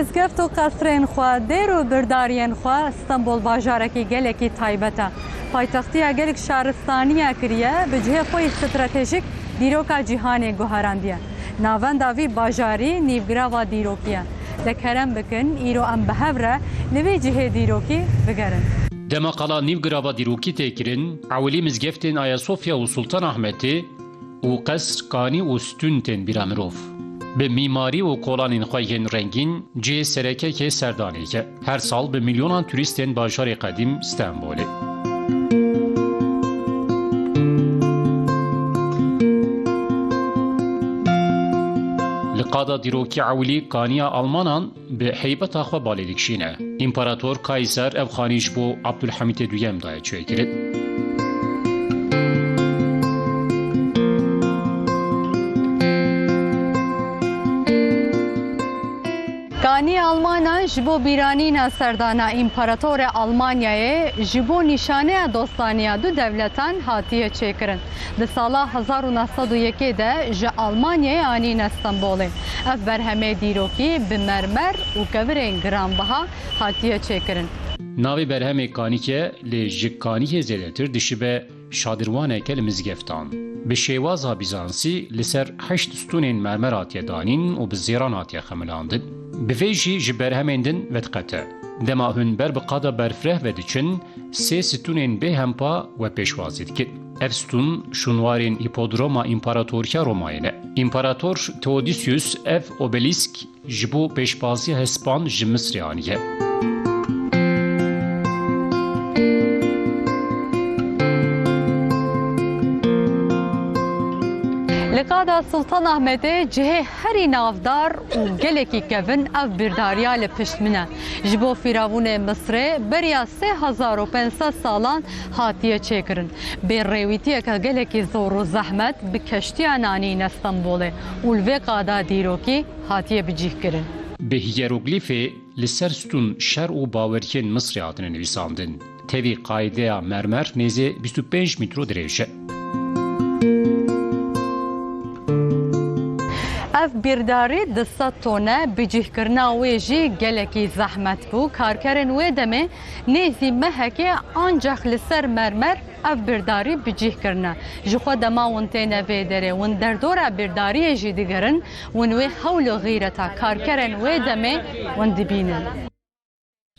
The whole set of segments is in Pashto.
مزگفت و قصرین خوا دیر و بردارین خوا استنبول باجارکی گلکی تایبتا پایتختی گلک شهرستانی کریه به جهه خوی استراتژیک دیروکا جهان گوهراندیه ناونداوی باجاری نیوگراوا دیروکیه دکرم بکن ایرو ام بهوره لوی جهه دیروکی بگرن دما قلا نیوگراوا دیروکی تکرین اولی مزگفتین آیا صوفیا و سلطان احمدی و قصر کانی و ستونتین بیرامروف به میماری و کولانین خواهین رنگین جه سرکه که سردانی که هر سال به میلیونان توریستین باجار قدیم استانبوله. لقادا دیروکی عولی کانیا آلمانان به حیبت آخوا بالدکشینه. امپراتور کایسر افغانیش بو عبدالحمید دویم دایه چوی کرد. کانی آلمانا جبو بیرانینا سردانا امپراتور آلمانیای جبو نشانه دوستانیا دو دولتان هاتیه چکرن. ده سالا 1901 ده جه آلمانیای آنین استنبوله. اف برهمه دیروکی بمرمر و کورین گرانبها هاتیه چکرن. ناوی برهمه کانی که لجکانی زیدتر دشی به شادروانه که لمزگفتان. به شیوازا بیزانسی لسر 8 ستونین مرمر هاتیه دانین و به زیران هاتیه خملاندن. بفیجی جبر همندن ودقته. دما هن بر بقادا برفره و دچن سه ستونین به همپا و پیشوازید که افستون شنوارین ایپودروما امپراتوریا روماینه. امپراتور تئودیسیوس اف اوبلیسک جبو پیشبازی هسپان جمصریانیه. لقادا سلطان احمدی جهه هری نافدار و گلکی کون اف برداریا لپشت منه جبو فیراون مصر بریا 3500 سالان هاتیه چکرن به رویتیه که گلکی زور و زحمت به کشتی نانی استنبوله و الوی قادا دیروکی هاتیه بجیه کرن به هیروگلیف لسر ستون شر و باورکین مصری هاتنه نویساندن تیوی قایده مرمر نیزه 25 متر دریشه اف بیرداری دست تونه بجیه کرنا ویجی گلکی زحمت بو کارکرن وی دمه نیزی مهکه آنجاق لسر مرمر اف بیرداری بجیه کرنا جخوا دما ونتینه ویدره ون در دورا بیرداری جی دیگرن ون وی حول غیرتا کارکرن وی دمه ون دبینن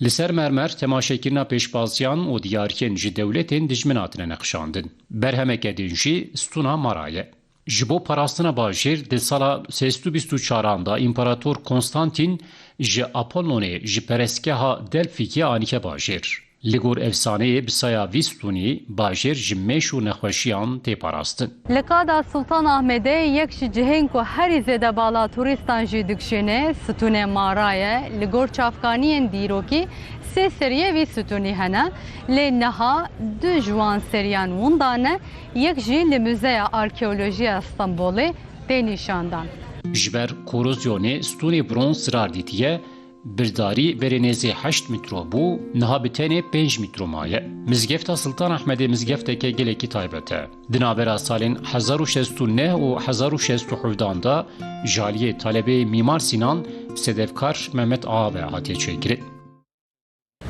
لسر مرمر تماشاکرنا پیشبازیان و دیارکن جی دولتین دجمناتنه نقشاندن برهمکه دینجی ستونا مارایه جبو پاراستنا باجر د سالا 324 دا امپراتور کنستانتین ج آپولونه ج پرسکها دلفیکی آنیکه باجر لگور افسانه بسایا ویستونی باجر جمش و نخوشیان تی پاراستن لقادا سلطان احمدی یک جهین کو هری زده بالا توریستان جی دکشنه ستونه مارایه لگور چافکانین دیروکی سه سریه وی ستونی هنه لی نها دو جوان سریان وندانه یک جی لموزه آرکئولوژی استانبولی ده نشاندان. جبر کوروزیونه ستونی برونز رار دیتیه برداری برنزی 8 متر بو نها بتنه 5 متر مایه. مزگفت سلطان احمد مزگفت که گلکی تایبته. دنابرا سالین 1609 و 1617 دا جالیه طالبه میمار سینان صدفکار محمد آوه هاتیه چیکرد.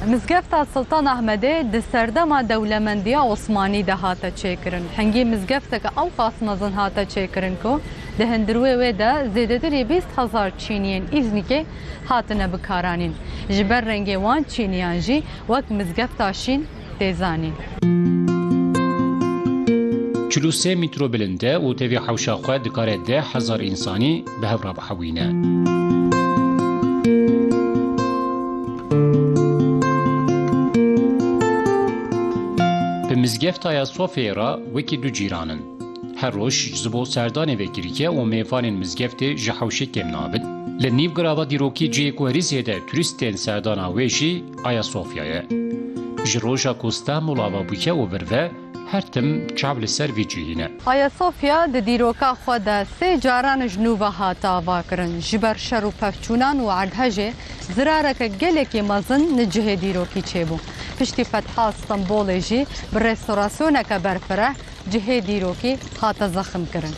مزگفت سلطان احمدی د سردما دولمندیا عثمانی ده هاته چیکرن هنگی مزگفت که او قاسمزن هاته چیکرن کو ده هندروی و ده زیدتری 20,000 چینیین ایزنی که هاتنه بکارانین جبر رنگی وان چینیان جی وک مزگفت آشین دیزانین 43 متر بلنده و تیوی حوشا خواه دکاره 10,000 انسانی به هورا بحوینه مزگفت آیا صوفیرا وکی دو جیرانن. هر روش زبو سردان وکریکه و میفان مزگفت جحوشی کم نابد. لنیو گراوا دیروکی جی کوهریزیه ده توریستین سردان آویجی آیا صوفیایه. جروجا کوستا ملاوا بوکه و بروه هر تم چابل سر ویجیینه. آیا صوفیا د دیروکا خود سه جاران جنوب هاتا واکرن جبر شر و پفچونان و عردهجه زرارک گلکی مزن نجه دیروکی چیبو. پشتی فتح استنبول جی بر رستوراسیون که برفره جهه دیروکی هاتا زخم کرن.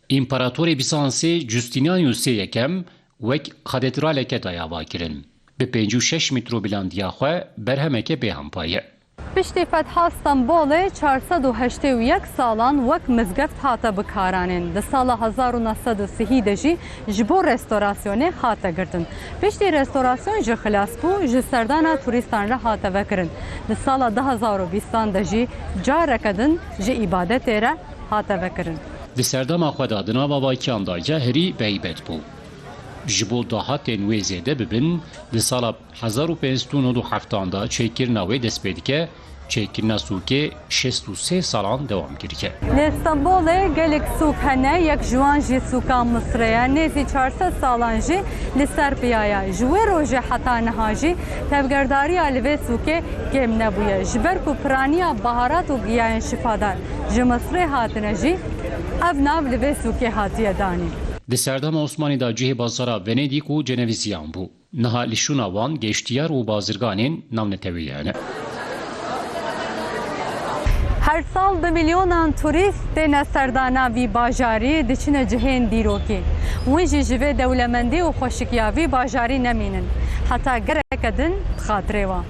امپراتور بیزانسی جوستینیانوس یکم وک کاتدرالeke dayava kirin. Bi 56 metro bilandiya xwe berhemeke bêhampayê. Piştî Fetha Stenbolê 481 salan wek mizgeft hate bikaranên. Di sala 1930 de jî ji bo restorasyonê hate girtin. Piştî restorasyon ji xilas bû ji serdana turîstan re hate vekirin. Di sala 2020 de jî careke din ji îbadetê re hate vekirin. Di serdema xwe de di nava vakiyan da herî beybet bû. Ji bo dahatên wê zêde bibin, di sala 1597 da çêkirina wê dest pê dike, çêkirina sûkê 63 salan dewam kirike. Li Stenbolê gelek sûk hene, yek ji wan jî sûka Misrê ye, nêzî 400 salan jî li Serbiyaya ye. Ji wê rojê heta niha jî tevgerdariya li vê sûkê kêm nebûye. Ji ber ku piraniya baharat û giyayên şifadar ji Misrê hatine jî, ev nav li vê sûkê hatiye danî. Di serdema Osmanî da cihê bazara Venedîk û Cenevîziyan bû. Niha li şûna wan geştiyar û bazirganên navnetewî hene. Her sal 2 milyonan turîst têne serdana vî bajarî diçine cihên dîrokê. Wî jî ji vê dewlemendî û xweşikiya vî bajarî nemînin. Heta gereke din xatirê wan.